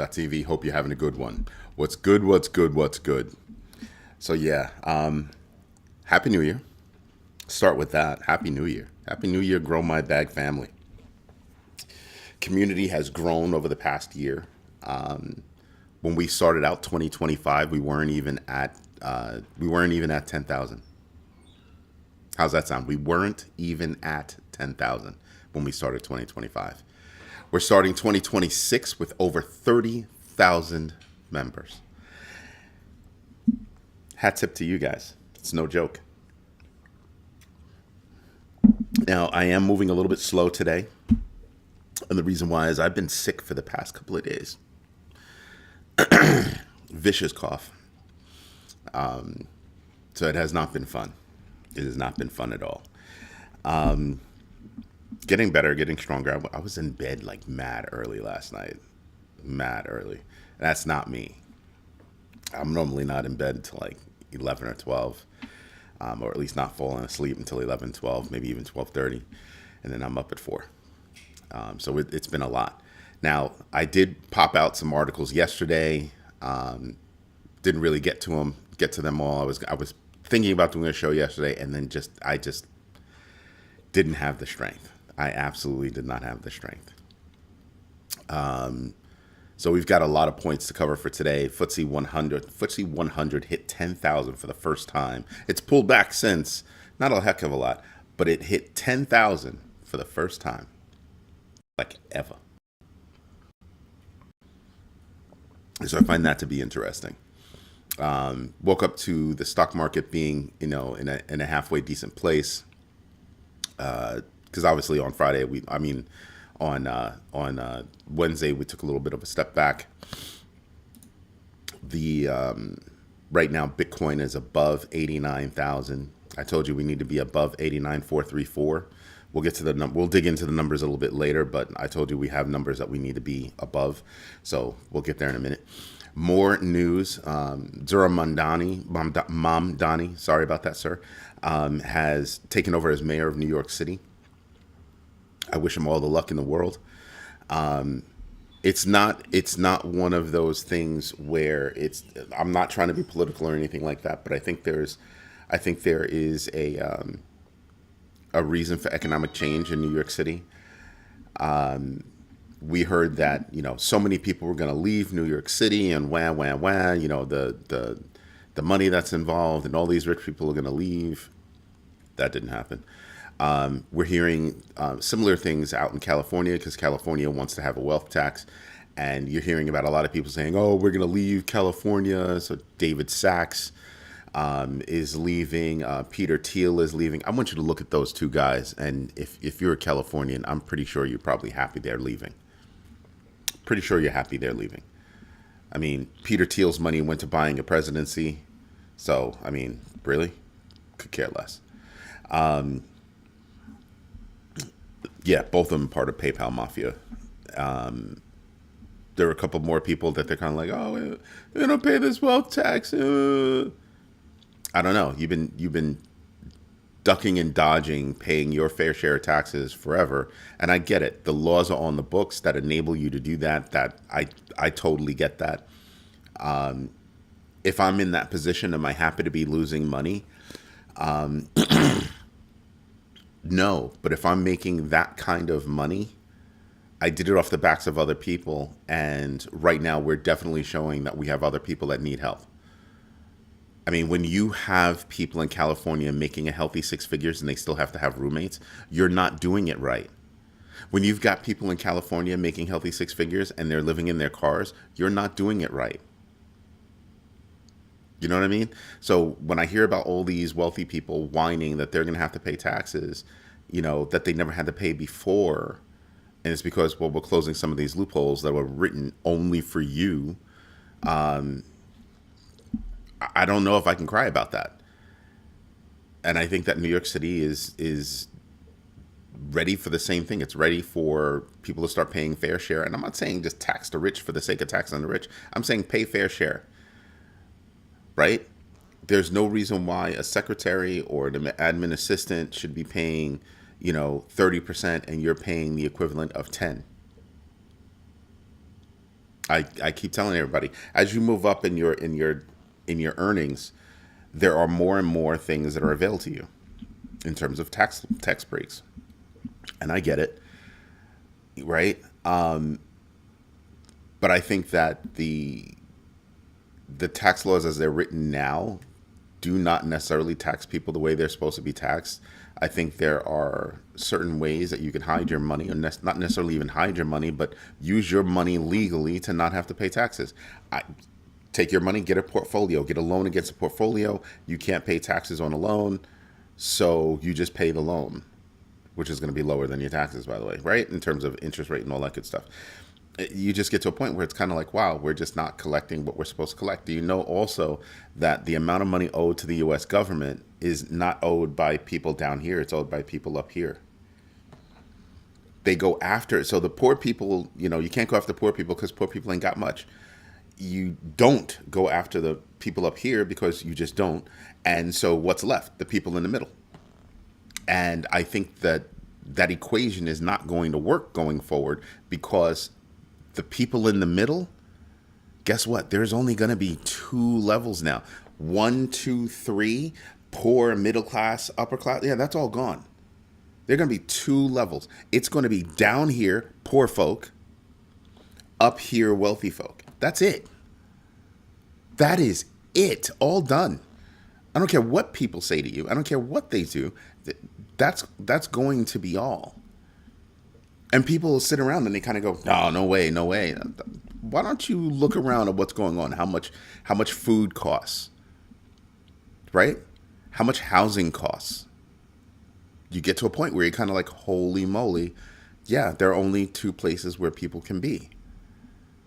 TV. Hope you're having a good one. What's good? What's good? What's good? So yeah, Happy New Year. Start with that. Happy New Year. Happy New Year, Grow My Bag family. Community has grown over the past year. When we started out 2025, we weren't even at 10,000. How's that sound? We weren't even at 10,000 when we started 2025. We're starting 2026 with over 30,000 members. Hat tip to you guys. It's no joke. Now, I am moving a little bit slow today. And the reason why is I've been sick for the past couple of days. Vicious cough. So it has not been fun. It has not been fun at all. Getting better, getting stronger. I was in bed like mad early last night. Mad early. That's not me. I'm normally not in bed until like 11 or 12, or at least not falling asleep until 11, 12, maybe even 12:30, and then I'm up at 4. So it's been a lot. Now, I did pop out some articles yesterday. Didn't really get to them all. I was thinking about doing a show yesterday, and then I just didn't have the strength. I absolutely did not have the strength. So we've got a lot of points to cover for today. FTSE 100 hit 10,000 for the first time. It's pulled back since, not a heck of a lot, but it hit 10,000 for the first time, like ever. So I find that to be interesting. Woke up to the stock market being, in a halfway decent place. Because obviously on Friday, on Wednesday, we took a little bit of a step back. The Right now, Bitcoin is above 89,000. I told you we need to be above 89,434. We'll get to we'll dig into the numbers a little bit later, but I told you we have numbers that we need to be above. So we'll get there in a minute. More news. Zura Mamdani, sorry about that, sir, has taken over as mayor of New York City. I wish him all the luck in the world. It's not one of those things where I'm not trying to be political or anything like that, but I think there is a reason for economic change in New York City. We heard that so many people were going to leave New York City, and the money that's involved, and all these rich people are going to leave. That didn't happen. We're hearing similar things out in California, because California wants to have a wealth tax, and you're hearing about a lot of people saying, "Oh, we're going to leave California." So David Sachs is leaving. Peter Thiel is leaving. I want you to look at those two guys, and if you're a Californian, I'm pretty sure you're probably happy they're leaving. Pretty sure you're happy they're leaving. I mean, Peter Thiel's money went to buying a presidency, so I mean, really, could care less. Yeah, both of them part of PayPal mafia. There were a couple more people that they're kind of like, "Oh, they don't pay this wealth tax." I don't know. You've been ducking and dodging, paying your fair share of taxes forever, and I get it. The laws are on the books that enable you to do that. I totally get that. If I'm in that position, am I happy to be losing money? No, but if I'm making that kind of money, I did it off the backs of other people, and right now we're definitely showing that we have other people that need help. I mean, when you have people in California making a healthy six figures and they still have to have roommates, you're not doing it right. When you've got people in California making healthy six figures and they're living in their cars, you're not doing it right. You know what I mean? So when I hear about all these wealthy people whining that they're going to have to pay taxes, that they never had to pay before, and it's because, well, we're closing some of these loopholes that were written only for you. I don't know if I can cry about that. And I think that New York City is ready for the same thing. It's ready for people to start paying fair share. And I'm not saying just tax the rich for the sake of taxing the rich. I'm saying pay fair share, right? There's no reason why a secretary or an admin assistant should be paying, 30%, and you're paying the equivalent of 10. I keep telling everybody, as you move up in your earnings, there are more and more things that are available to you in terms of tax breaks. And I get it, right? But I think that the tax laws as they're written now do not necessarily tax people the way they're supposed to be taxed. I think there are certain ways that you can hide your money, or not necessarily even hide your money, but use your money legally to not have to pay taxes. Take your money, get a portfolio, get a loan against a portfolio. You can't pay taxes on a loan, so you just pay the loan, which is going to be lower than your taxes, by the way, right? In terms of interest rate and all that good stuff. You just get to a point where it's kind of like, wow, we're just not collecting what we're supposed to collect. Do you know also that the amount of money owed to the U.S. government is not owed by people down here, it's owed by people up here? They go after it. So the poor people, you can't go after poor people because poor people ain't got much. You don't go after the people up here because you just don't. And so what's left? The people in the middle. And I think that equation is not going to work going forward, because the people in the middle, guess what? There's only going to be two levels now. 1, 2, 3, poor, middle class, upper class. Yeah, that's all gone. There are going to be two levels. It's going to be down here, poor folk, up here, wealthy folk. That's it. That is it. All done. I don't care what people say to you. I don't care what they do. That's going to be all. And people will sit around and they kind of go, no, no way, no way. Why don't you look around at what's going on? How much food costs, right? How much housing costs? You get to a point where you're kind of like, holy moly, yeah, there are only two places where people can be.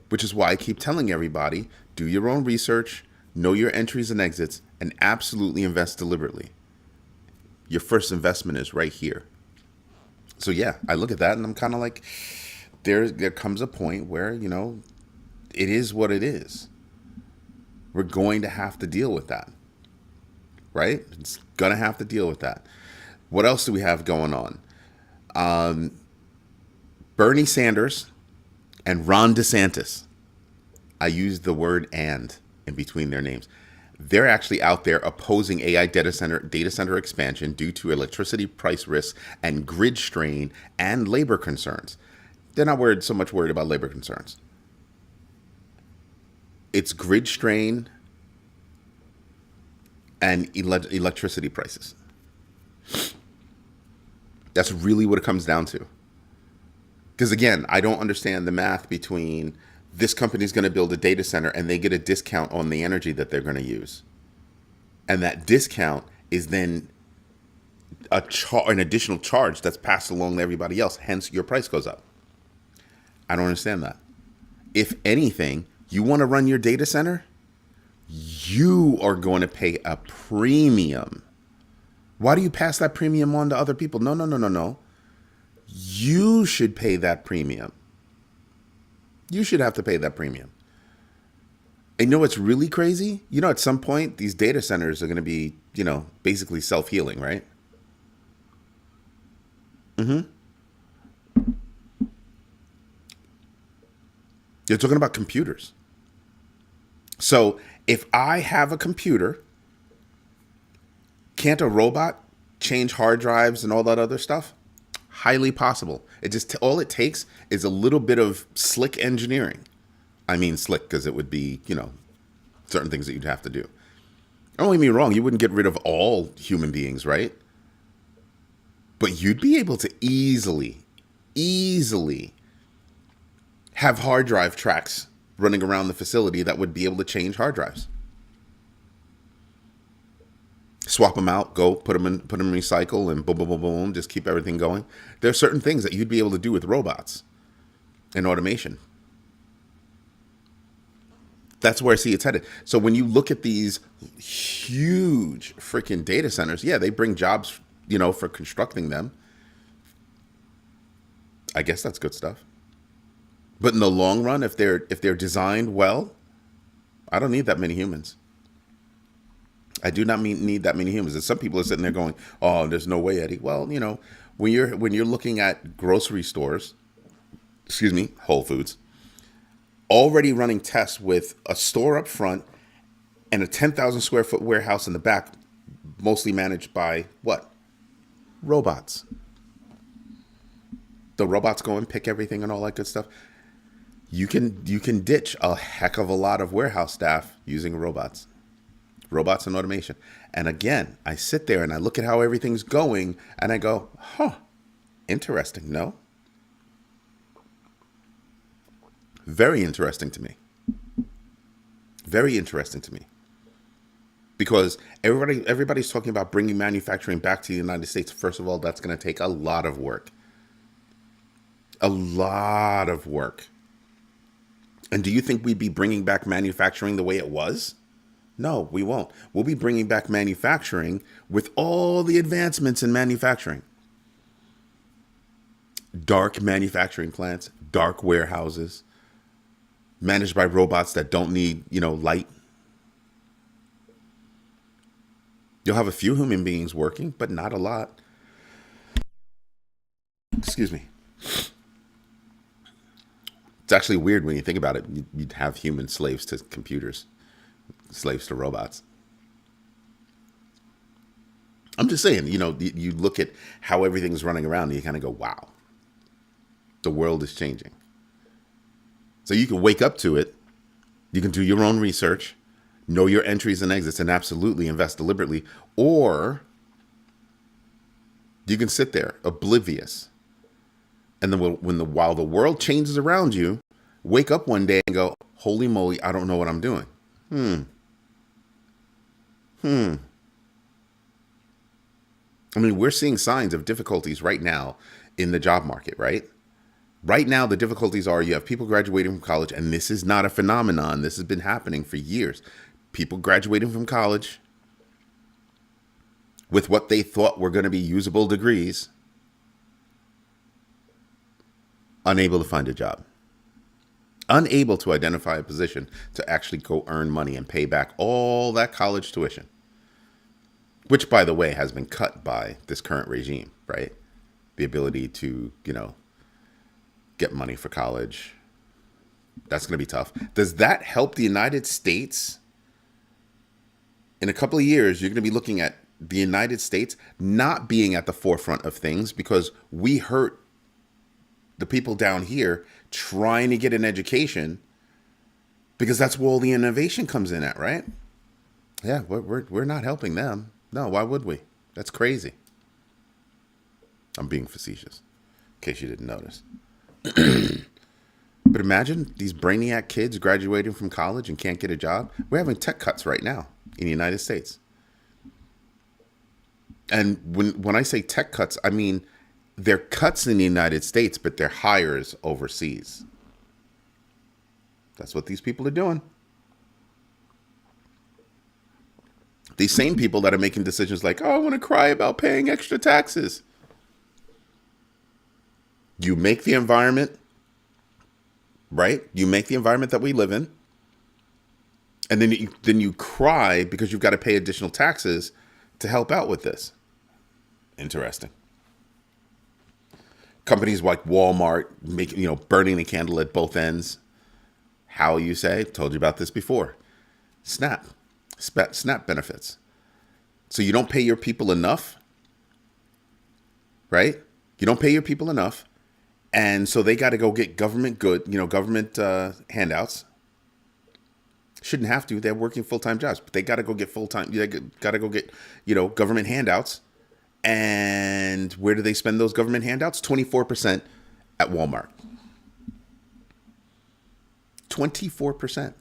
Which is why I keep telling everybody, do your own research, know your entries and exits, and absolutely invest deliberately. Your first investment is right here. So yeah, I look at that and I'm kind of like, there comes a point where, it is what it is. We're going to have to deal with that, right? It's going to have to deal with that. What else do we have going on? Bernie Sanders and Ron DeSantis. I used the word "and" in between their names. They're actually out there opposing AI data center expansion due to electricity price risks and grid strain and labor concerns. They're not so much worried about labor concerns. It's grid strain and electricity prices. That's really what it comes down to. Because again, I don't understand the math between this company's going to build a data center and they get a discount on the energy that they're going to use. And that discount is then an additional charge that's passed along to everybody else. Hence, your price goes up. I don't understand that. If anything, you want to run your data center, you are going to pay a premium. Why do you pass that premium on to other people? No, no, no, no, no. You should pay that premium. You should have to pay that premium. And you know what's really crazy? At some point, these data centers are going to be, basically self-healing, right? Mm-hmm. You're talking about computers. So if I have a computer, can't a robot change hard drives and all that other stuff? Highly possible. All it takes is a little bit of slick engineering. I mean slick because it would be, certain things that you'd have to do. Don't get me wrong, you wouldn't get rid of all human beings, right? But you'd be able to easily have hard drive tracks running around the facility that would be able to change hard drives. Swap them out, go put them in recycle, and boom, boom, boom, boom, just keep everything going. There are certain things that you'd be able to do with robots and automation. That's where I see it's headed. So when you look at these huge freaking data centers, yeah, they bring jobs, for constructing them. I guess that's good stuff. But in the long run, if they're designed well, I don't need that many humans. I do not need that many humans. And some people are sitting there going, "Oh, there's no way, Eddie." Well, when you're looking at grocery stores, Whole Foods, already running tests with a store up front and a 10,000 square foot warehouse in the back, mostly managed by what? Robots. The robots go and pick everything and all that good stuff. You can ditch a heck of a lot of warehouse staff using robots and automation. And again, I sit there and I look at how everything's going and I go, huh, interesting. No? Very interesting to me. Very interesting to me. Because everybody's talking about bringing manufacturing back to the United States. First of all, that's going to take a lot of work. A lot of work. And do you think we'd be bringing back manufacturing the way it was? No, we won't. We'll be bringing back manufacturing with all the advancements in manufacturing. Dark manufacturing plants, dark warehouses, managed by robots that don't need, light. You'll have a few human beings working, but not a lot. Excuse me. It's actually weird when you think about it. You'd have human slaves to computers, slaves to robots. I'm just saying, you look at how everything's running around and you kind of go, wow, the world is changing. So you can wake up to it. You can do your own research, know your entries and exits, and absolutely invest deliberately. Or you can sit there oblivious. And then while the world changes around you, wake up one day and go, holy moly, I don't know what I'm doing. I mean, we're seeing signs of difficulties right now in the job market, right? Right now, the difficulties are you have people graduating from college, and this is not a phenomenon. This has been happening for years. People graduating from college with what they thought were going to be usable degrees, unable to find a job, unable to identify a position to actually go earn money and pay back all that college tuition, which, by the way, has been cut by this current regime, right? The ability to, get money for college. That's going to be tough. Does that help the United States? In a couple of years, you're going to be looking at the United States not being at the forefront of things because we hurt the people down here trying to get an education, because that's where all the innovation comes in at, right? Yeah, we're not helping them. No, why would we? That's crazy. I'm being facetious, in case you didn't notice. But imagine these brainiac kids graduating from college and can't get a job. We're having tech cuts right now in the United States. And when I say tech cuts, I mean they're cuts in the United States, but they're hires overseas. That's what these people are doing. These same people that are making decisions like, oh, I want to cry about paying extra taxes. You make the environment, right? You make the environment that we live in. And then you cry because you've got to pay additional taxes to help out with this. Interesting. Companies like Walmart burning the candle at both ends. How you say? Told you about this before. SNAP benefits. So you don't pay your people enough, right? You don't pay your people enough. And so they got to go get government handouts. Shouldn't have to. They're working full-time jobs, but they got to go get full-time. They got to go get, government handouts. And where do they spend those government handouts? 24% at Walmart. 24%.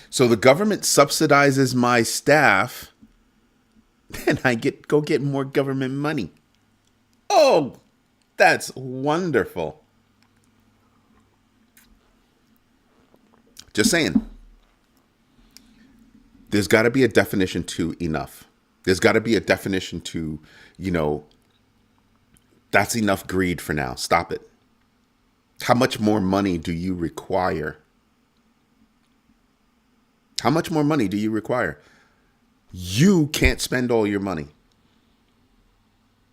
So the government subsidizes my staff, and I go get more government money. Oh, that's wonderful. Just saying. There's got to be a definition to enough. There's got to be a definition to, that's enough greed for now. Stop it. How much more money do you require? How much more money do you require? You can't spend all your money.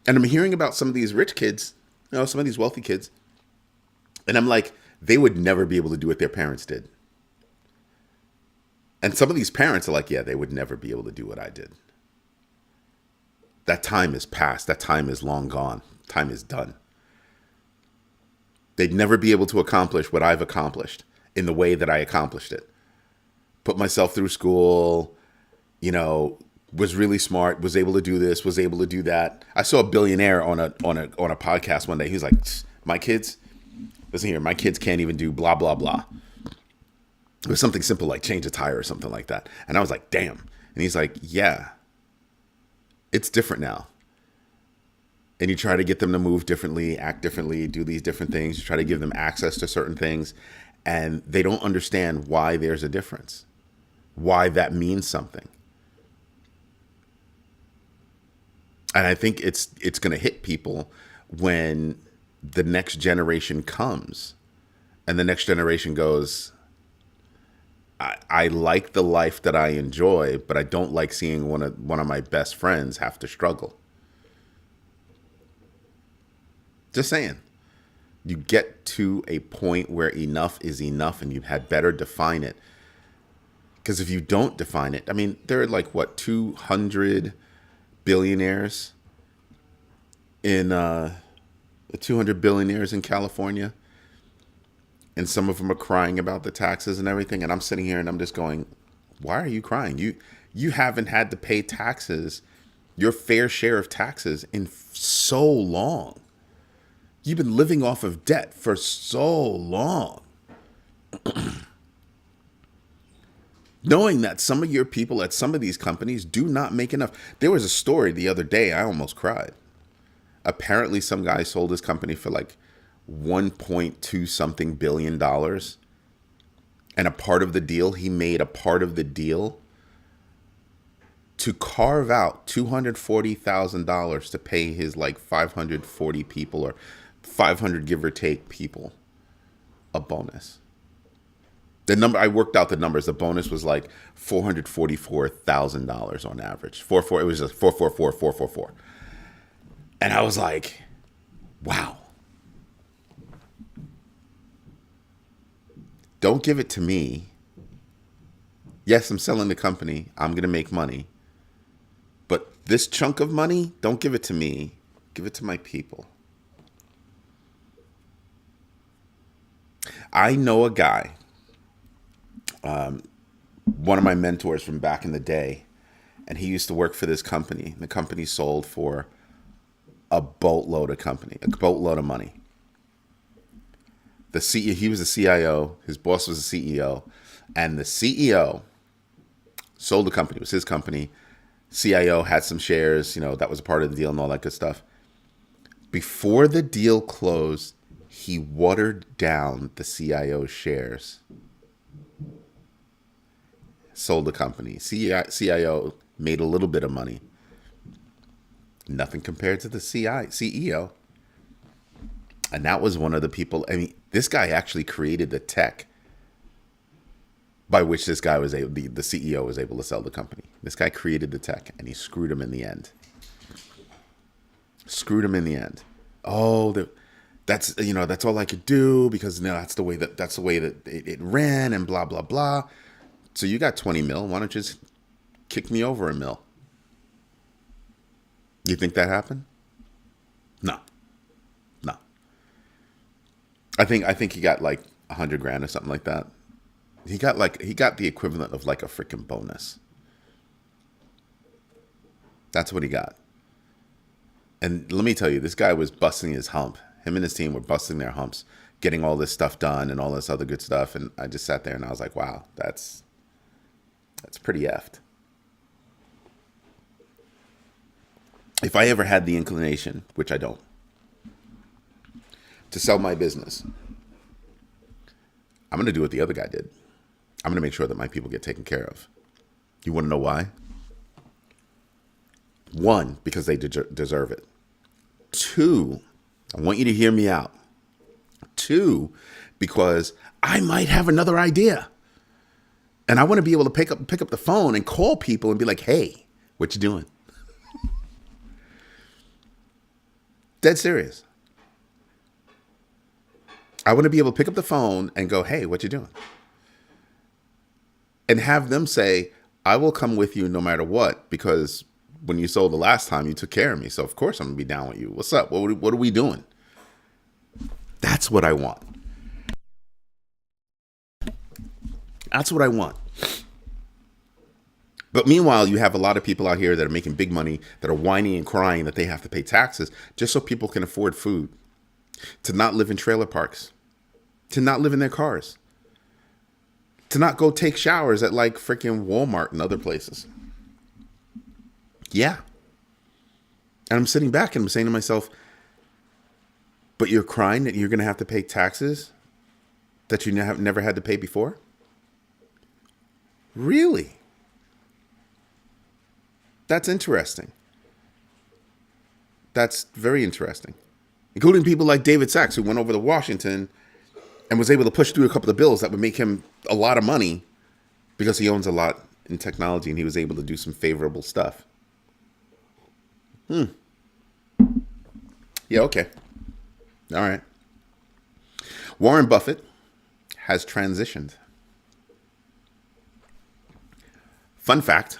And I'm hearing about some of these rich kids, some of these wealthy kids. And I'm like, they would never be able to do what their parents did. And some of these parents are like, yeah, they would never be able to do what I did. That time is past. That time is long gone. Time is done. They'd never be able to accomplish what I've accomplished in the way that I accomplished it. Put myself through school, was really smart, was able to do this, was able to do that. I saw a billionaire on a podcast one day. He was like, my kids, listen here, my kids can't even do blah, blah, blah. It was something simple like change a tire or something like that. And I was like, damn. And he's like, yeah, it's different now. And you try to get them to move differently, act differently, do these different things. You try to give them access to certain things. And they don't understand why there's a difference, why that means something. And I think it's going to hit people when the next generation comes and the next generation goes, I like the life that I enjoy, but I don't like seeing one of my best friends have to struggle. Just saying. You get to a point where enough is enough, and you had better define it. Because if you don't define it, I mean, there are 200 billionaires in 200 billionaires in California. And some of them are crying about the taxes and everything. And I'm sitting here and I'm just going, why are you crying? You haven't had to pay taxes, your fair share of taxes in so long. You've been living off of debt for so long. Knowing that some of your people at some of these companies do not make enough. There was a story the other day, I almost cried. Apparently some guy sold his company for 1.2 something billion. And a part of the deal, he made a part of the deal to carve out $240,000 to pay his 540 people or 500 give or take people a bonus. The number, I worked out the numbers. The bonus was $444,000 on average. It was just 444. And I was like, wow. Don't give it to me. Yes, I'm selling the company. I'm going to make money. But this chunk of money, don't give it to me. Give it to my people. I know a guy, one of my mentors from back in the day, and he used to work for this company. The company sold for a boatload of money. The CEO, he was the CIO, his boss was the CEO, and the CEO sold the company. It was his company. CIO had some shares, that was a part of the deal and all that good stuff. Before the deal closed, he watered down the CIO's shares. Sold the company. CIO made a little bit of money. Nothing compared to the CEO. And that was one of the people, this guy actually created the tech by which this guy was able, the CEO was able to sell the company. This guy created the tech and he screwed him in the end. Oh, that's all I could do because that's the way that it ran and blah, blah, blah. So you got 20 mil. Why don't you just kick me over a mil? You think that happened? No. I think he got $100,000 or something like that. He got the equivalent of a freaking bonus. That's what he got. And let me tell you, this guy was busting his hump. Him and his team were busting their humps, getting all this stuff done and all this other good stuff. And I just sat there and I was like, wow, that's pretty effed. If I ever had the inclination, which I don't, to sell my business, I'm going to do what the other guy did. I'm going to make sure that my people get taken care of. You want to know why? One, because they deserve it. Two, I want you to hear me out. Two, because I might have another idea. And I want to be able to pick up the phone and call people and be like, hey, what you doing? Dead serious. I want to be able to pick up the phone and go, hey, what you doing? And have them say, I will come with you no matter what, because when you sold the last time, you took care of me. So of course I'm gonna be down with you. What's up? What are we doing? That's what I want. That's what I want. But meanwhile, you have a lot of people out here that are making big money, that are whining and crying that they have to pay taxes just so people can afford food, to not live in trailer parks, to not live in their cars, to not go take showers at like freaking Walmart and other places. Yeah. And I'm sitting back and I'm saying to myself, but you're crying that you're going to have to pay taxes that you have never had to pay before? Really? That's interesting. That's very interesting. Including people like David Sachs, who went over to Washington and was able to push through a couple of bills that would make him a lot of money because he owns a lot in technology and he was able to do some favorable stuff. Yeah, okay. All right. Warren Buffett has transitioned. Fun fact,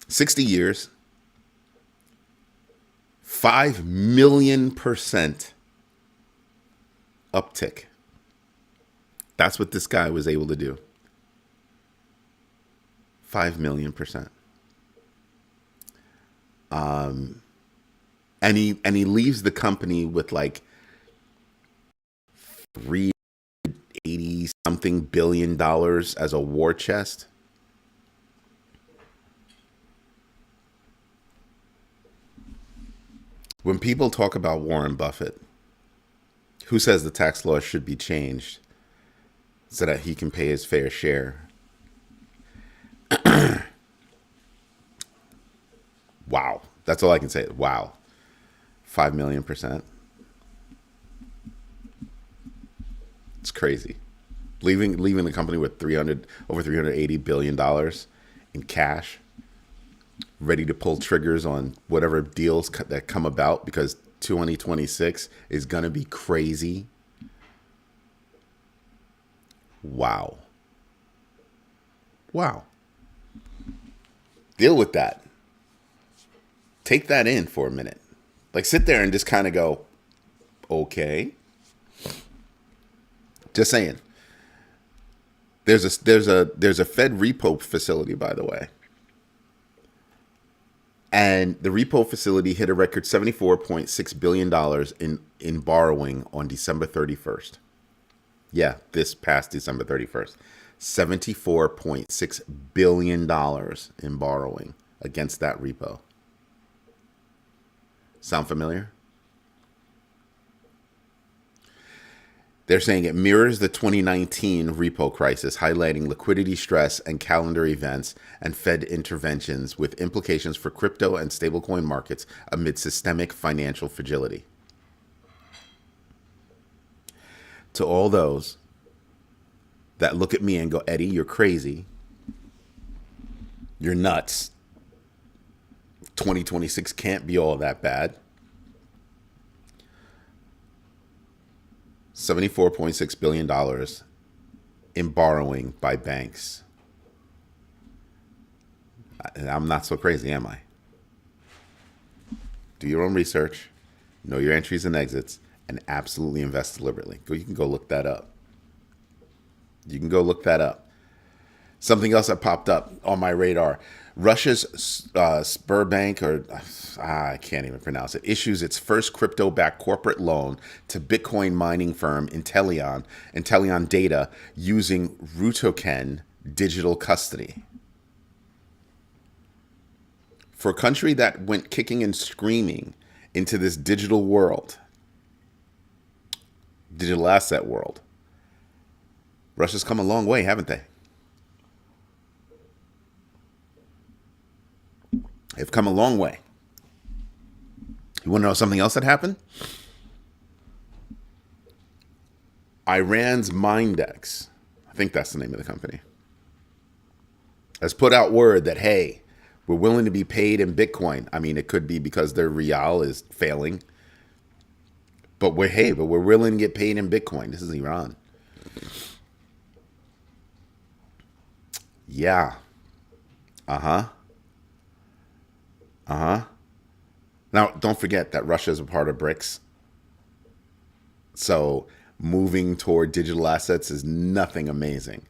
60 years, 5,000,000% uptick. That's what this guy was able to do. 5,000,000%. And he leaves the company with like $380 something billion as a war chest. When people talk about Warren Buffett, who says the tax laws should be changed so that he can pay his fair share? Wow. That's all I can say. Wow. 5,000,000%. It's crazy. Leaving the company with over $380 billion in cash, ready to pull triggers on whatever deals that come about because 2026 is going to be crazy. Wow. Wow. Deal with that. Take that in for a minute. Like sit there and just kind of go, okay. Just saying. There's a Fed repo facility, by the way. And the repo facility hit a record $74.6 billion in borrowing on December 31st. Yeah, this past December 31st. $74.6 billion in borrowing against that repo. Sound familiar? They're saying it mirrors the 2019 repo crisis, highlighting liquidity stress and calendar events and Fed interventions with implications for crypto and stablecoin markets amid systemic financial fragility. To all those that look at me and go, Eddie, you're crazy. You're nuts. 2026 can't be all that bad. $74.6 billion in borrowing by banks. I'm not so crazy, am I? Do your own research, know your entries and exits, and absolutely invest deliberately. You can go look that up. You can go look that up. Something else that popped up on my radar. Russia's Sberbank, or I can't even pronounce it, issues its first crypto-backed corporate loan to Bitcoin mining firm Intelion Data using Rutoken digital custody. For a country that went kicking and screaming into this digital world, digital asset world, Russia's come a long way, haven't they? They've come a long way. You want to know something else that happened? Iran's Mindex, I think that's the name of the company, has put out word that, hey, we're willing to be paid in Bitcoin. I mean, it could be because their rial is failing. But we're willing to get paid in Bitcoin. This is Iran. Yeah. Uh-huh. Uh-huh. Now, don't forget that Russia is a part of BRICS. So moving toward digital assets is nothing amazing.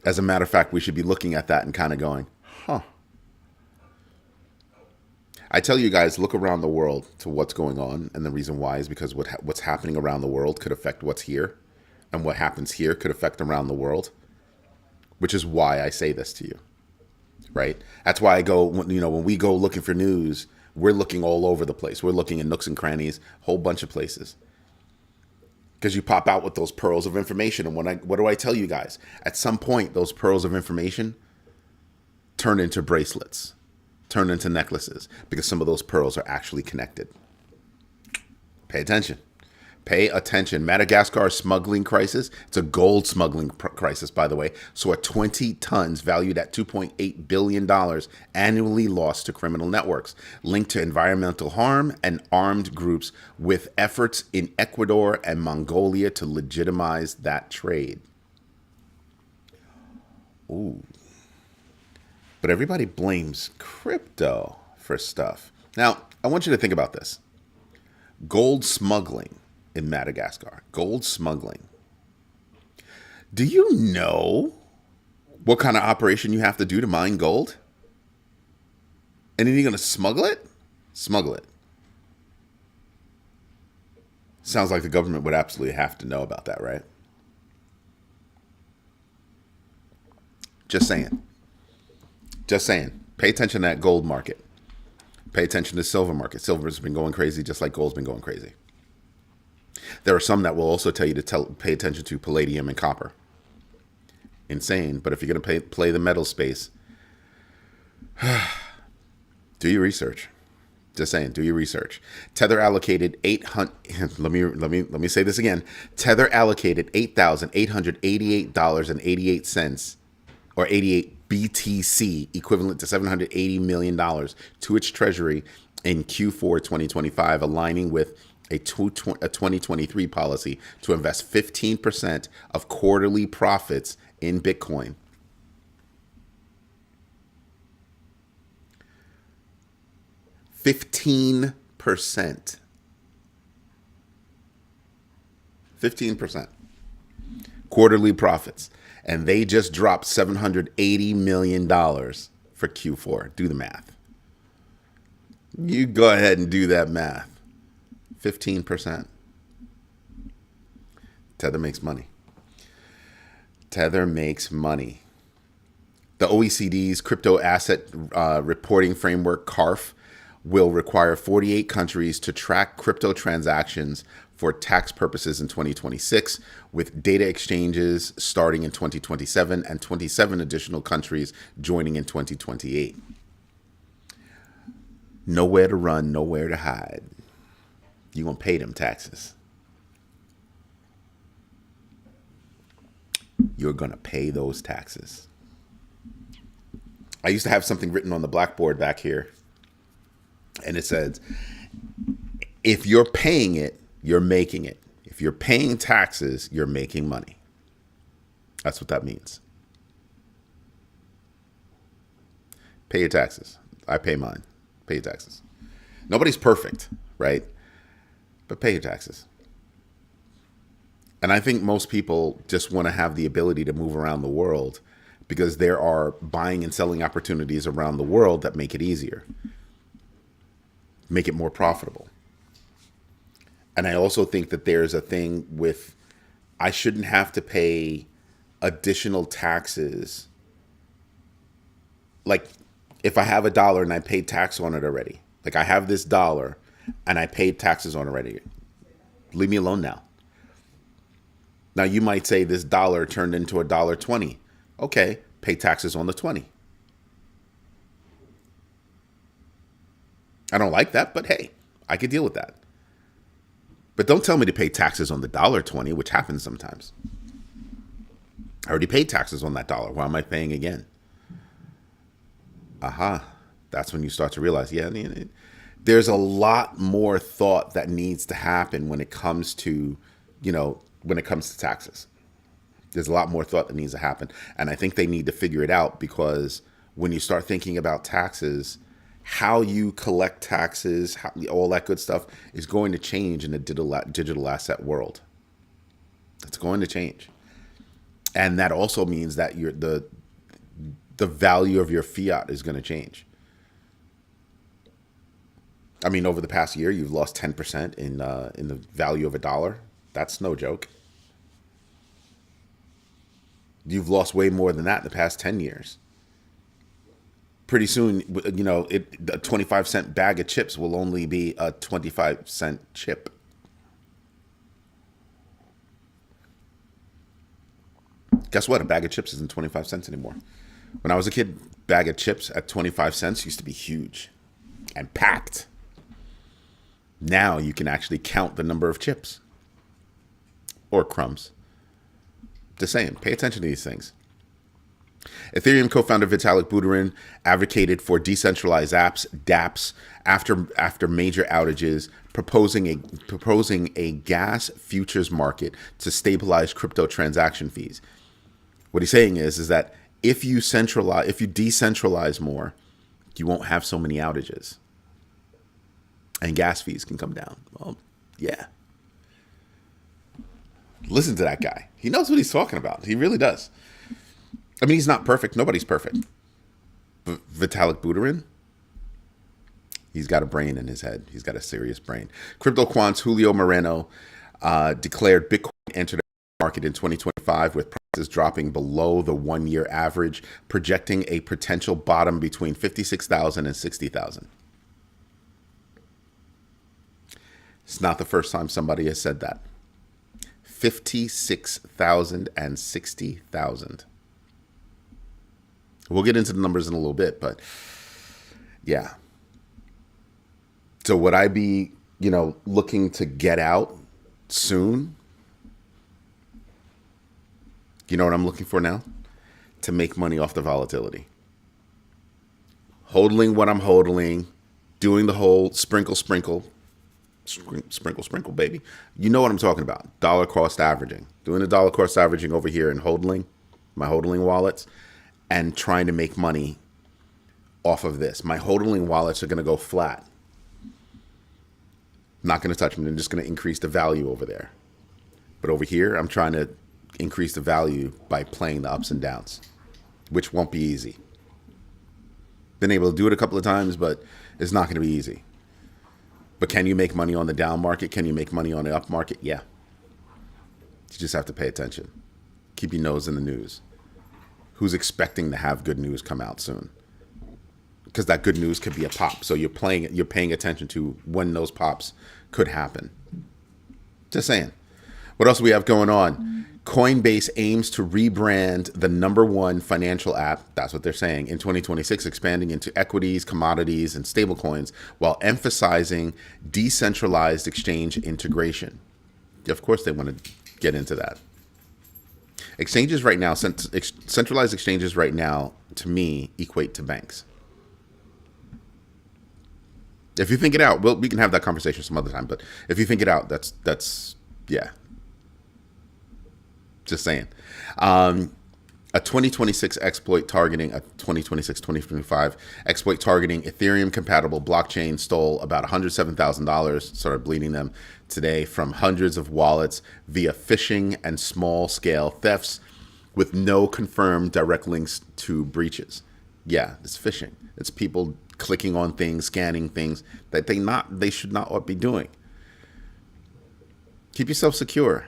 As a matter of fact, we should be looking at that and kind of going, huh. I tell you guys, look around the world to what's going on. And the reason why is because what's happening around the world could affect what's here. And what happens here could affect around the world. Which is why I say this to you. Right? That's why I go, when we go looking for news, we're looking all over the place. We're looking in nooks and crannies, a whole bunch of places. Because you pop out with those pearls of information. And what do I tell you guys? At some point, those pearls of information turn into bracelets, turn into necklaces, because some of those pearls are actually connected. Pay attention. Pay attention. Madagascar smuggling crisis. It's a gold smuggling crisis, by the way. So 20 tons valued at $2.8 billion annually lost to criminal networks linked to environmental harm and armed groups, with efforts in Ecuador and Mongolia to legitimize that trade. Ooh. But everybody blames crypto for stuff. Now, I want you to think about this. Gold smuggling in Madagascar. Gold smuggling. Do you know what kind of operation you have to do to mine gold? And then you're going to smuggle it? Smuggle it. Sounds like the government would absolutely have to know about that, right? Just saying. Just saying. Pay attention to that gold market. Pay attention to the silver market. Silver's been going crazy just like gold's been going crazy. There are some that will also tell you to pay attention to palladium and copper. Insane. But if you're going to play the metal space, do your research. Just saying, do your research. Tether allocated 800. Let me say this again. Tether allocated $8,888.88 or 88 BTC, equivalent to $780 million, to its treasury in Q4 2025, aligning with a 2023 policy to invest 15% of quarterly profits in Bitcoin. $15. 15% quarterly profits. And they just dropped $780 million for Q4. Do the math. You go ahead and do that math. 15%. Tether makes money. Tether makes money. The OECD's crypto asset reporting framework, CARF, will require 48 countries to track crypto transactions for tax purposes in 2026, with data exchanges starting in 2027 and 27 additional countries joining in 2028. Nowhere to run, nowhere to hide. You're going to pay them taxes. You're going to pay those taxes. I used to have something written on the blackboard back here. And it says, if you're paying it, you're making it. If you're paying taxes, you're making money. That's what that means. Pay your taxes. I pay mine. Pay your taxes. Nobody's perfect, right? But pay your taxes. And I think most people just want to have the ability to move around the world because there are buying and selling opportunities around the world that make it easier, make it more profitable. And I also think that there's a thing with, I shouldn't have to pay additional taxes. Like if I have $1 and I paid tax on it already, like I have this dollar and I paid taxes on it already, leave me alone now. Now you might say this dollar turned into $1.20. Okay, pay taxes on the 20. I don't like that, but hey, I could deal with that. But don't tell me to pay taxes on the $1.20, which happens sometimes. I already paid taxes on that dollar. Why am I paying again? Aha. That's when you start to realize, yeah, there's a lot more thought that needs to happen when it comes to, when it comes to taxes. There's a lot more thought that needs to happen. And I think they need to figure it out, because when you start thinking about taxes, how you collect taxes, all that good stuff is going to change in a digital asset world. It's going to change. And that also means that the value of your fiat is going to change. I mean, over the past year, you've lost 10% in the value of a dollar. That's no joke. You've lost way more than that in the past 10 years. Pretty soon, a 25-cent bag of chips will only be a 25-cent chip. Guess what? A bag of chips isn't 25 cents anymore. When I was a kid, bag of chips at 25 cents used to be huge and packed. Now you can actually count the number of chips or crumbs. Just saying, pay attention to these things. Ethereum co-founder Vitalik Buterin advocated for decentralized apps, dApps, after major outages, proposing a gas futures market to stabilize crypto transaction fees. What he's saying is that if you decentralize more, you won't have so many outages, and gas fees can come down. Well, yeah. Listen to that guy. He knows what he's talking about. He really does. I mean, he's not perfect. Nobody's perfect. But Vitalik Buterin, he's got a brain in his head. He's got a serious brain. Crypto quants Julio Moreno declared Bitcoin entered the market in 2025 with prices dropping below the one-year average, projecting a potential bottom between 56,000 and 60,000. It's not the first time somebody has said that. 56,000 and 60,000. We'll get into the numbers in a little bit, but yeah. So would I be, looking to get out soon? You know what I'm looking for now? To make money off the volatility. Hodling what I'm hodling, doing the whole sprinkle, baby. You know what I'm talking about. Dollar cost averaging. Doing the dollar cost averaging over here in hodling, my hodling wallets, and trying to make money off of this. My hodling wallets are going to go flat. Not going to touch them. I'm just going to increase the value over there. But over here, I'm trying to increase the value by playing the ups and downs, which won't be easy. Been able to do it a couple of times, but it's not going to be easy. But can you make money on the down market? Can you make money on the up market? Yeah. You just have to pay attention. Keep your nose in the news. Who's expecting to have good news come out soon? Because that good news could be a pop. So you're paying attention to when those pops could happen. Just saying. What else do we have going on? Coinbase aims to rebrand the #1 financial app, that's what they're saying, in 2026, expanding into equities, commodities, and stablecoins, while emphasizing decentralized exchange integration. Of course they want to get into that. Exchanges right now, centralized exchanges right now, to me, equate to banks. If you think it out, we can have that conversation some other time, but if you think it out, that's yeah. Just saying. A 2026 exploit targeting, a 2026-2025 exploit targeting Ethereum-compatible blockchain stole about $107,000, started bleeding them today from hundreds of wallets via phishing and small-scale thefts with no confirmed direct links to breaches. Yeah, it's phishing. It's people clicking on things, scanning things that they should not be doing. Keep yourself secure.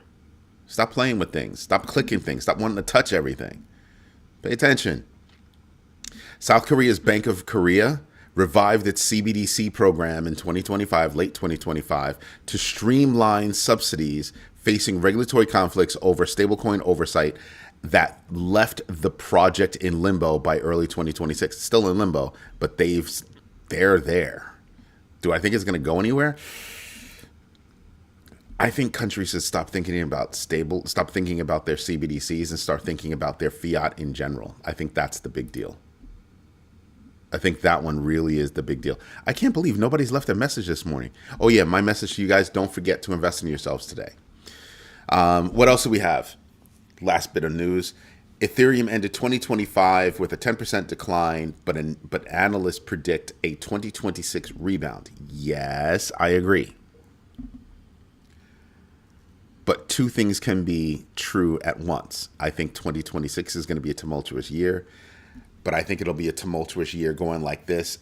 Stop playing with things. Stop clicking things. Stop wanting to touch everything. Pay attention. South Korea's Bank of Korea revived its CBDC program in 2025, late 2025, to streamline subsidies facing regulatory conflicts over stablecoin oversight that left the project in limbo by early 2026. It's still in limbo, but they're there. Do I think it's going to go anywhere? I think countries should stop thinking about their CBDCs and start thinking about their fiat in general. I think that's the big deal. I think that one really is the big deal. I can't believe nobody's left a message this morning. Oh yeah, my message to you guys: don't forget to invest in yourselves today. What else do we have? Last bit of news. Ethereum ended 2025 with a 10% decline, but analysts predict a 2026 rebound. Yes, I agree. But two things can be true at once. I think 2026 is going to be a tumultuous year, but I think it'll be a tumultuous year going like this,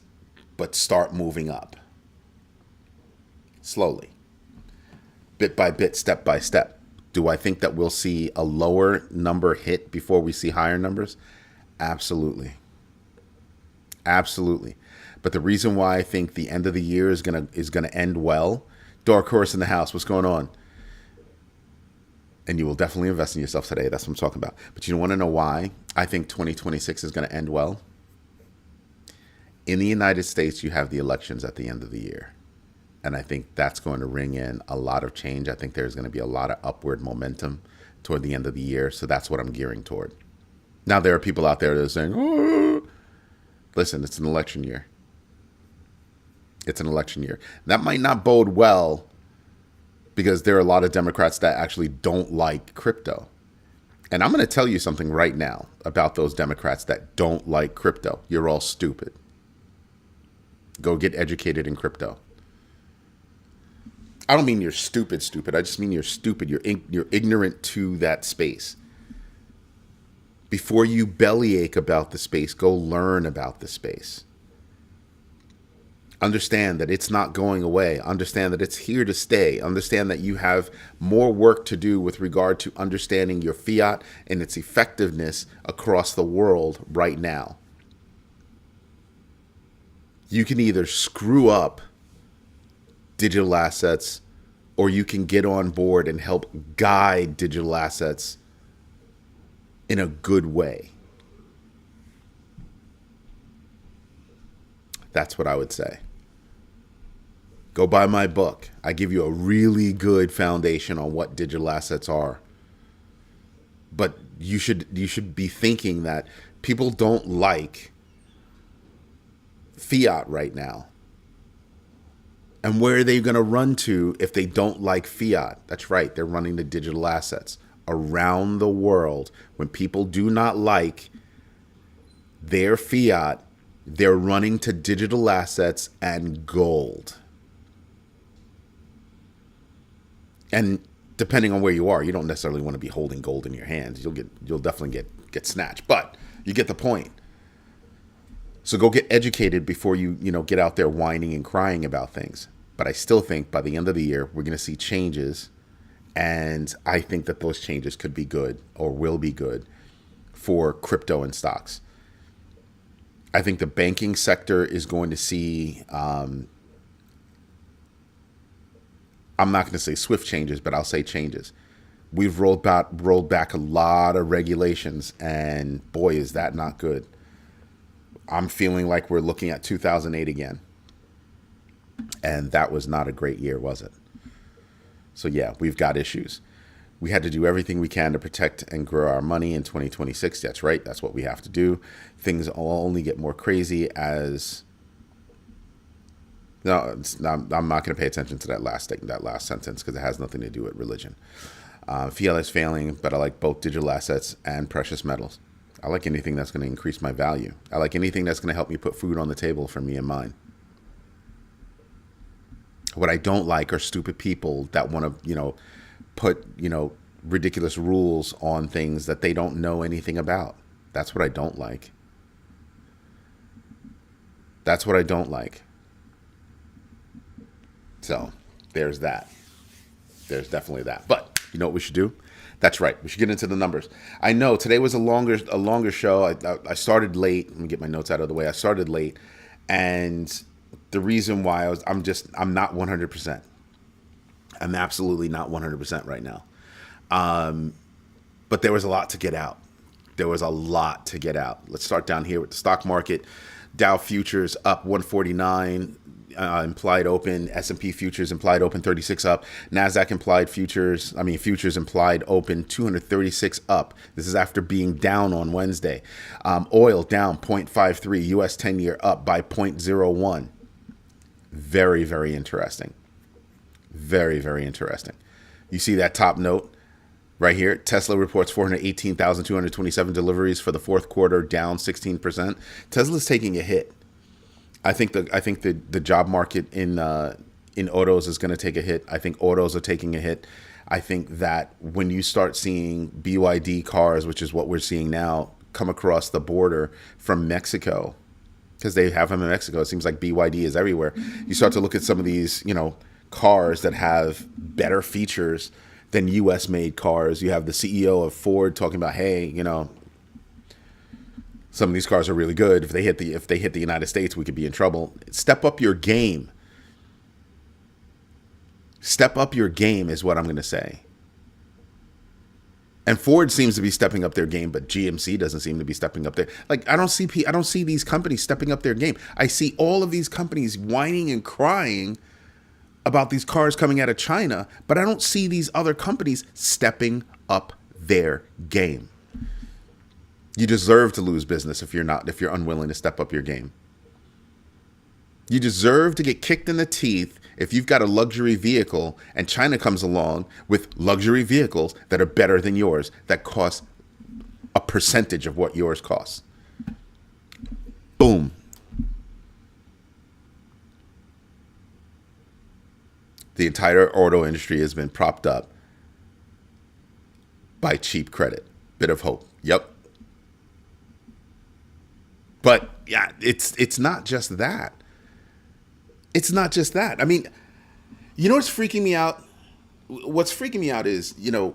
but start moving up. Slowly. Bit by bit, step by step. Do I think that we'll see a lower number hit before we see higher numbers? Absolutely. Absolutely. But the reason why I think the end of the year is gonna end well, dark horse in the house, what's going on? And you will definitely invest in yourself today. That's what I'm talking about. But you want to know why I think 2026 is going to end well? In the United States, you have the elections at the end of the year. And I think that's going to ring in a lot of change. I think there's going to be a lot of upward momentum toward the end of the year. So that's what I'm gearing toward. Now, there are people out there that are saying, oh, listen, it's an election year. It's an election year. That might not bode well, because there are a lot of Democrats that actually don't like crypto. And I'm going to tell you something right now about those Democrats that don't like crypto. You're all stupid. Go get educated in crypto. I don't mean you're stupid. I just mean you're stupid. You're ignorant to that space. Before you bellyache about the space, go learn about the space. Understand that it's not going away. Understand that it's here to stay. Understand that you have more work to do with regard to understanding your fiat and its effectiveness across the world right now. You can either screw up digital assets, or you can get on board and help guide digital assets in a good way. That's what I would say. Go buy my book. I give you a really good foundation on what digital assets are. But you should be thinking that people don't like fiat right now. And where are they going to run to if they don't like fiat? That's right. They're running to digital assets around the world. When people do not like their fiat, they're running to digital assets and gold. And depending on where you are, you don't necessarily want to be holding gold in your hands. You'll definitely get snatched. But you get the point. So go get educated before you get out there whining and crying about things. But I still think by the end of the year, we're going to see changes. And I think that those changes could be good, or will be good, for crypto and stocks. I think the banking sector is going to see, I'm not going to say swift changes, but I'll say changes. We've rolled back a lot of regulations, and boy, is that not good. I'm feeling like we're looking at 2008 again. And that was not a great year, was it? So yeah, we've got issues. We had to do everything we can to protect and grow our money in 2026. That's right. That's what we have to do. Things will only get more crazy as... No, I'm not going to pay attention to that last sentence, because it has nothing to do with religion. Fiat is failing, but I like both digital assets and precious metals. I like anything that's going to increase my value. I like anything that's going to help me put food on the table for me and mine. What I don't like are stupid people that want to, put, ridiculous rules on things that they don't know anything about. That's what I don't like. That's what I don't like. So there's that. There's definitely that. But you know what we should do? That's right. We should get into the numbers. I know today was a longer show. I started late. Let me get my notes out of the way. I started late, and the reason why I'm not 100%. I'm absolutely not 100% right now. But there was a lot to get out. Let's start down here with the stock market. Dow futures up 149. implied open, S&P futures implied open 36 up, Nasdaq futures implied open 236 up. This is after being down on Wednesday. Oil down 0.53, US 10-year up by 0.01. Very, very interesting. Very, very interesting. You see that top note right here? Tesla reports 418,227 deliveries for the fourth quarter, down 16%. Tesla's taking a hit. I think the job market in autos is going to take a hit. I think autos are taking a hit. I think that when you start seeing BYD cars, which is what we're seeing now, come across the border from Mexico, because they have them in Mexico. It seems like BYD is everywhere. You start to look at some of these, cars that have better features than U.S. made cars. You have the CEO of Ford talking about, hey, some of these cars are really good. If they hit the United States, we could be in trouble. Step up your game. Step up your game is what I'm going to say. And Ford seems to be stepping up their game, but GMC doesn't seem to be stepping up there. Like, I don't see these companies stepping up their game. I see all of these companies whining and crying about these cars coming out of China, but I don't see these other companies stepping up their game. You deserve to lose business if you're unwilling to step up your game. You deserve to get kicked in the teeth if you've got a luxury vehicle and China comes along with luxury vehicles that are better than yours, that cost a percentage of what yours costs. Boom. The entire auto industry has been propped up by cheap credit. Bit of hope. Yep. But yeah, it's not just that. It's not just that. I mean, what's freaking me out? What's freaking me out is, the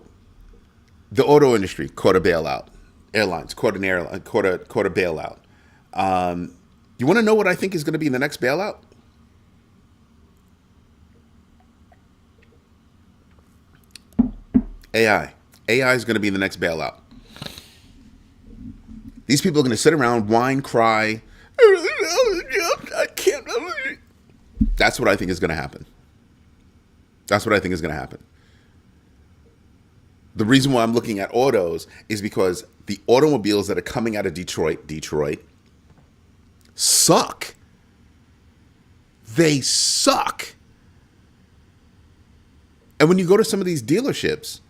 auto industry caught a bailout. Airlines caught a bailout. You want to know what I think is going to be the next bailout? AI. AI is going to be the next bailout. These people are going to sit around, whine, cry. I can't. That's what I think is going to happen. That's what I think is going to happen. The reason why I'm looking at autos is because the automobiles that are coming out of Detroit suck. They suck. And when you go to some of these dealerships,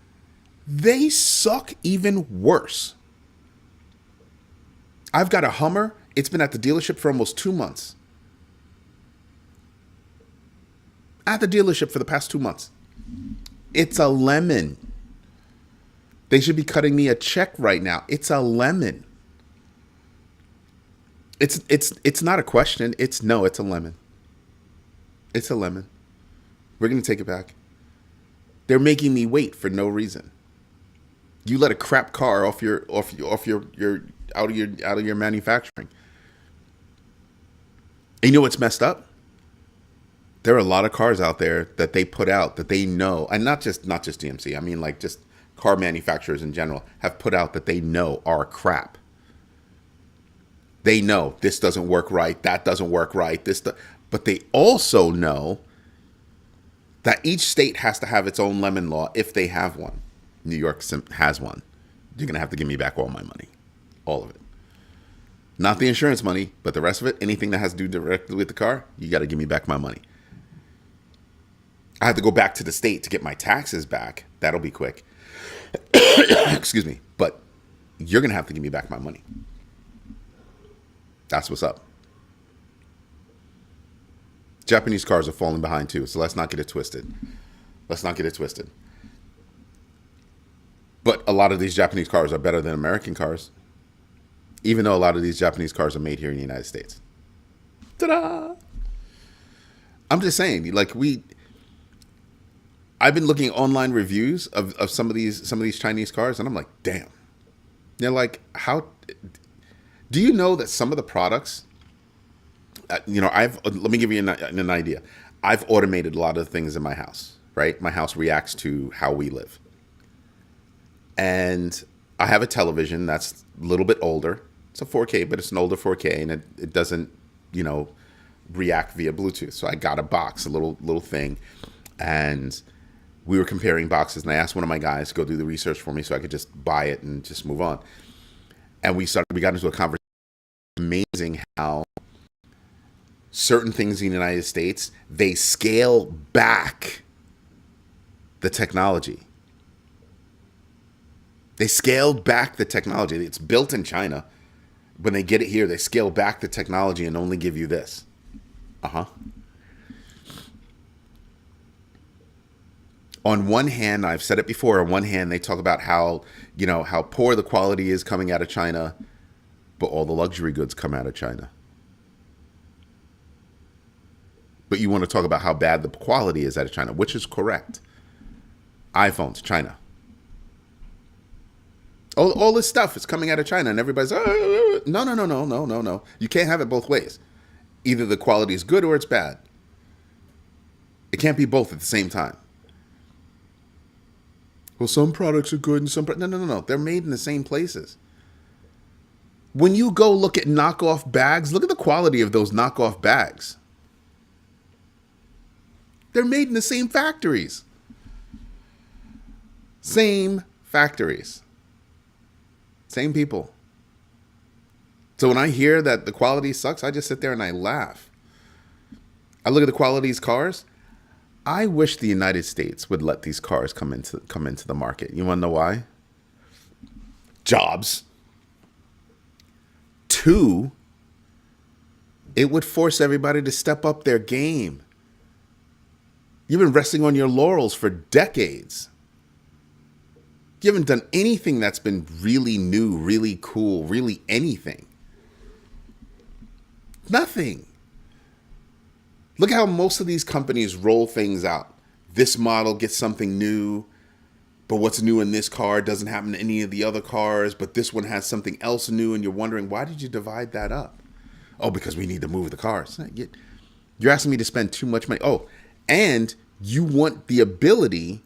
they suck even worse. I've got a Hummer. It's been at the dealership for almost 2 months. At the dealership for the past 2 months. It's a lemon. They should be cutting me a check right now. It's a lemon. It's not a question. It's a lemon. It's a lemon. We're going to take it back. They're making me wait for no reason. You let a crap car off your out of your manufacturing. And you know what's messed up? There are a lot of cars out there that they put out that they know, and not just GMC. I mean, like, just car manufacturers in general have put out that they know are crap. They know this doesn't work right, that doesn't work right, but they also know that each state has to have its own lemon law if they have one. New York has one. You're going to have to give me back all my money. All of it. Not the insurance money, but the rest of it, anything that has to do directly with the car, you got to give me back my money. I have to go back to the state to get my taxes back. That'll be quick. Excuse me. But you're going to have to give me back my money. That's what's up. Japanese cars are falling behind too, so let's not get it twisted. But a lot of these Japanese cars are better than American cars, even though a lot of these Japanese cars are made here in the United States. Ta-da! I'm just saying, like, I've been looking at online reviews of some of these Chinese cars, and I'm like, damn. They're like, how? Do you know that some of the products? Let me give you an idea. I've automated a lot of things in my house, right? My house reacts to how we live. And I have a television that's a little bit older. It's a 4K, but it's an older 4K, and it doesn't, react via Bluetooth. So I got a box, a little thing, and we were comparing boxes. And I asked one of my guys to go do the research for me so I could just buy it and just move on. And we got into a conversation. Amazing how certain things in the United States, they scale back the technology. They scaled back the technology. It's built in China. When they get it here, they scale back the technology and only give you this. On one hand, I've said it before, on one hand, they talk about how, how poor the quality is coming out of China, but all the luxury goods come out of China. But you want to talk about how bad the quality is out of China, which is correct. iPhones, China. All this stuff is coming out of China, and everybody's, no. You can't have it both ways. Either the quality is good or it's bad. It can't be both at the same time. Well, some products are good and some no. They're made in the same places. When you go look at knockoff bags, look at the quality of those knockoff bags. They're made in the same factories. Same factories. Same people. So when I hear that the quality sucks, I just sit there and I laugh. I look at the quality of these cars. I wish the United States would let these cars come into the market. You want to know why? Jobs. 2, it would force everybody to step up their game. You've been resting on your laurels for decades. You haven't done anything that's been really new, really cool, really anything. Nothing. Look how most of these companies roll things out. This model gets something new, but what's new in this car doesn't happen in any of the other cars, but this one has something else new, and you're wondering, why did you divide that up? Oh, because we need to move the cars. You're asking me to spend too much money. Oh, and you want the ability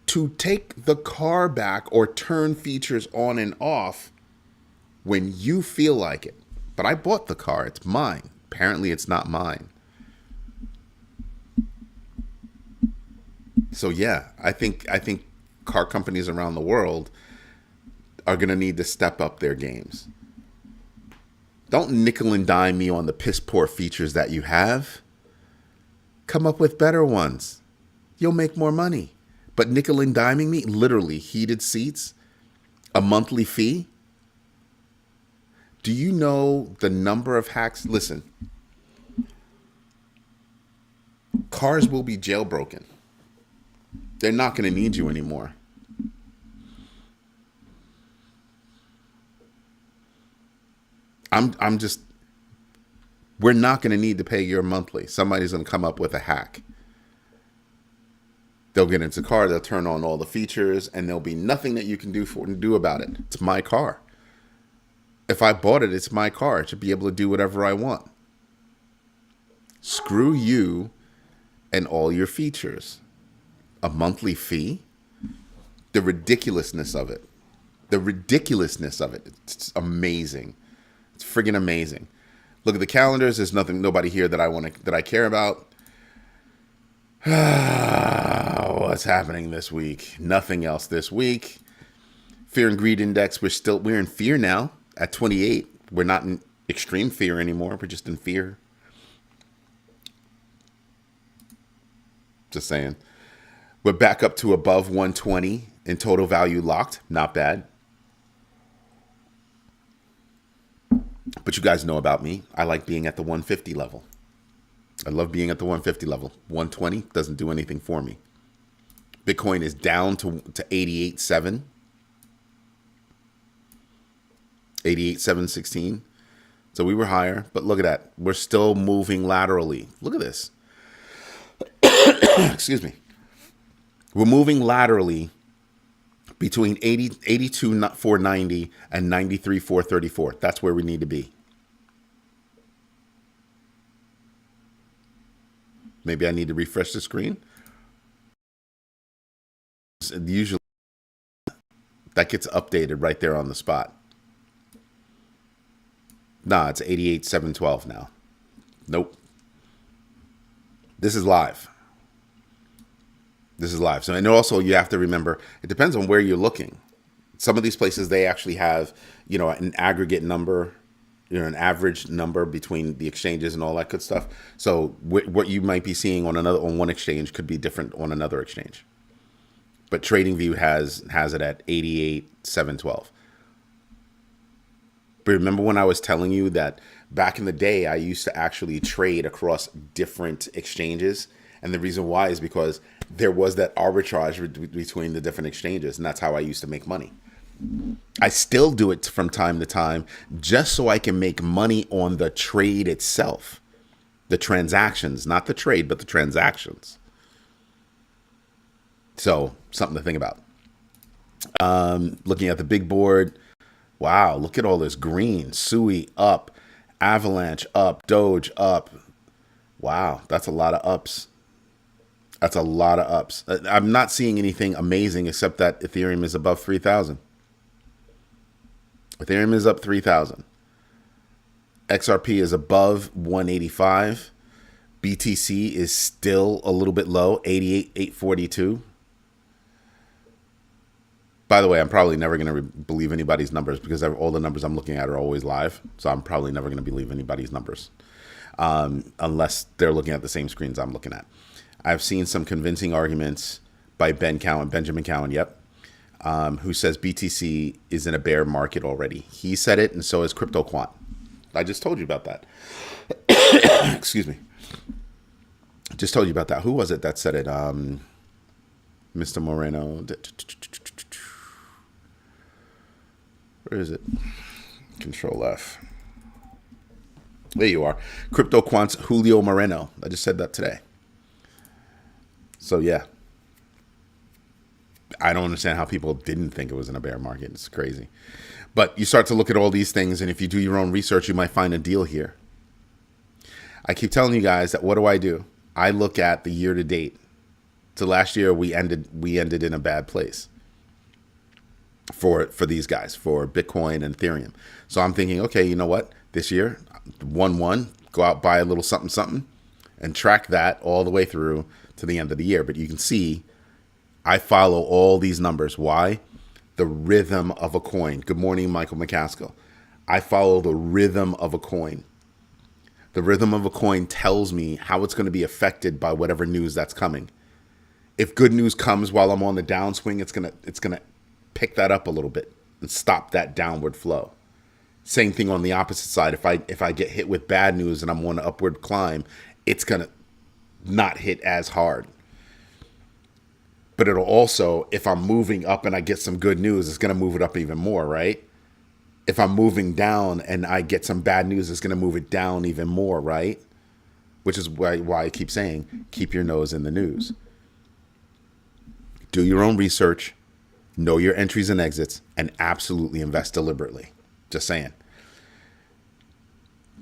to take the car back or turn features on and off when you feel like it. But I bought the car. It's mine. Apparently, it's not mine. So yeah, I think car companies around the world are going to need to step up their games. Don't nickel and dime me on the piss poor features that you have. Come up with better ones. You'll make more money. But nickel and diming me, literally heated seats, a monthly fee. Do you know the number of hacks? Listen, cars will be jailbroken. They're not going to need you anymore. We're not going to need to pay your monthly. Somebody's going to come up with a hack. They'll get into the car, they'll turn on all the features, and there'll be nothing that you can do about it. It's my car. If I bought it, it's my car. I should be able to do whatever I want. Screw you and all your features. A monthly fee? The ridiculousness of it. It's amazing. It's friggin' amazing. Look at the calendars. There's nobody here that I care about. What's happening this week? Nothing else this week. Fear and greed index. We're in fear now at 28. We're not in extreme fear anymore. We're just in fear. Just saying. We're back up to above 120 in total value locked. Not bad. But you guys know about me. I like being at the 150 level. I love being at the 150 level. 120 doesn't do anything for me. Bitcoin is down to 88.7. 88.716. So we were higher, but look at that. We're still moving laterally. Look at this. Excuse me. We're moving laterally between 82,490 and 93,434. That's where we need to be. Maybe I need to refresh the screen. Usually that gets updated right there on the spot. Nah, it's 88,712 now. Nope. This is live. This is live. So, and also you have to remember, it depends on where you're looking. Some of these places, they actually have, an aggregate number, an average number between the exchanges and all that good stuff. So what you might be seeing on one exchange could be different on another exchange. But TradingView has it at 88,712. But remember when I was telling you that back in the day, I used to actually trade across different exchanges? And the reason why is because there was that arbitrage between the different exchanges. And that's how I used to make money. I still do it from time to time just so I can make money on the trade itself. The transactions, not the trade, but the transactions. So something to think about. Looking at the big board. Wow, look at all this green. SUI up, Avalanche up, Doge up. Wow, that's a lot of ups. That's a lot of ups. I'm not seeing anything amazing except that Ethereum is above 3,000. Ethereum is up 3,000. XRP is above 185. BTC is still a little bit low, 88,842. By the way, I'm probably never going to believe anybody's numbers because all the numbers I'm looking at are always live. So I'm probably never going to believe anybody's numbers unless they're looking at the same screens I'm looking at. I've seen some convincing arguments by Benjamin Cowan, who says BTC is in a bear market already. He said it, and so is CryptoQuant. I just told you about that. Excuse me. Just told you about that. Who was it that said it? Mr. Moreno. Where is it? Control F. There you are. CryptoQuant's Julio Moreno. I just said that today. So, yeah. I don't understand how people didn't think it was in a bear market. It's crazy. But you start to look at all these things, and if you do your own research, you might find a deal here. I keep telling you guys that what do? I look at the year to date. So last year we ended in a bad place for these guys, for Bitcoin and Ethereum. So I'm thinking, okay, you know what? This year, 1-1, go out, buy a little something, and track that all the way through to the end of the year. But you can see I follow all these numbers. Why? The rhythm of a coin. Good morning, Michael McCaskill. I follow the rhythm of a coin. The rhythm of a coin tells me how it's going to be affected by whatever news that's coming. If good news comes while I'm on the downswing, it's gonna pick that up a little bit and stop that downward flow. Same thing on the opposite side. If I get hit with bad news and I'm on an upward climb, it's gonna not hit as hard. But it'll also, if I'm moving up and I get some good news, it's gonna move it up even more, right? If I'm moving down and I get some bad news, it's gonna move it down even more, right? Which is why I keep saying, keep your nose in the news. Do your own research, know your entries and exits, and absolutely invest deliberately. Just saying.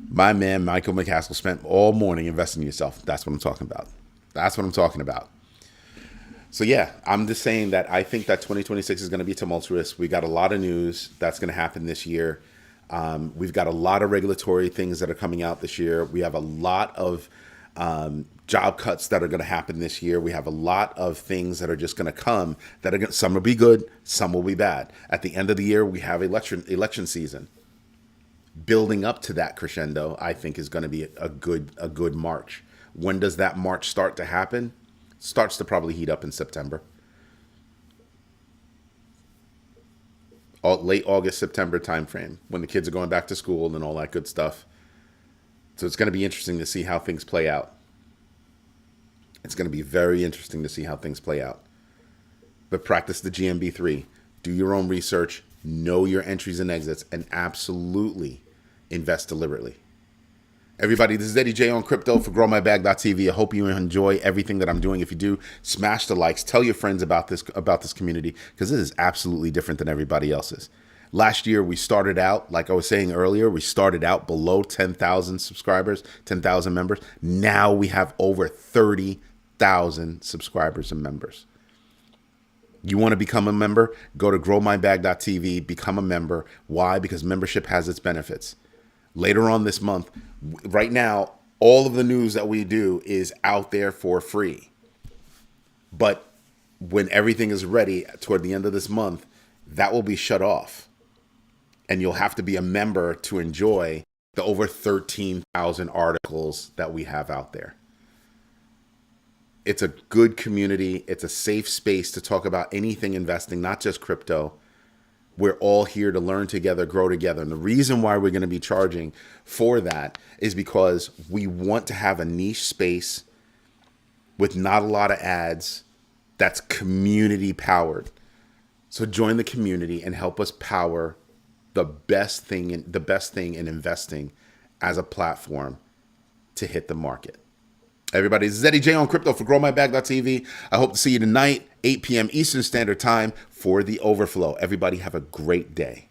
My man, Michael McCaskill, spent all morning investing in yourself. That's what I'm talking about. That's what I'm talking about. So yeah, I'm just saying that I think that 2026 is going to be tumultuous. We got a lot of news that's going to happen this year. We've got a lot of regulatory things that are coming out this year. We have a lot of job cuts that are going to happen this year. We have a lot of things that are just going to come that are some will be good, some will be bad. At the end of the year, we have election season. Building up to that crescendo, I think, is going to be a good March. When does that March start to happen? Starts to probably heat up in September. Late August, September timeframe, when the kids are going back to school and all that good stuff. So it's going to be interesting to see how things play out. It's going to be very interesting to see how things play out. But practice the GMB3. Do your own research. Know your entries and exits. And absolutely invest deliberately. Everybody, this is Eddie J on Crypto for GrowMyBag.tv. I hope you enjoy everything that I'm doing. If you do, smash the likes. Tell your friends about this community, because this is absolutely different than everybody else's. Last year, we started out, like I was saying earlier, we started out below 10,000 subscribers, 10,000 members. Now we have over 30,000 subscribers and members. You want to become a member? Go to GrowMyBag.tv, become a member. Why? Because membership has its benefits. Later on this month, right now, All of the news that we do is out there for free. But when everything is ready toward the end of this month, that will be shut off. And you'll have to be a member to enjoy the over 13,000 articles that we have out there. It's a good community. It's a safe space to talk about anything investing, not just crypto. We're all here to learn together, grow together. And the reason why we're going to be charging for that is because we want to have a niche space with not a lot of ads that's community powered. So join the community and help us power the best thing in investing as a platform to hit the market. Everybody, this is Eddie J on crypto for growmybag.tv. I hope to see you tonight, 8 p.m. Eastern Standard Time for the overflow. Everybody have a great day.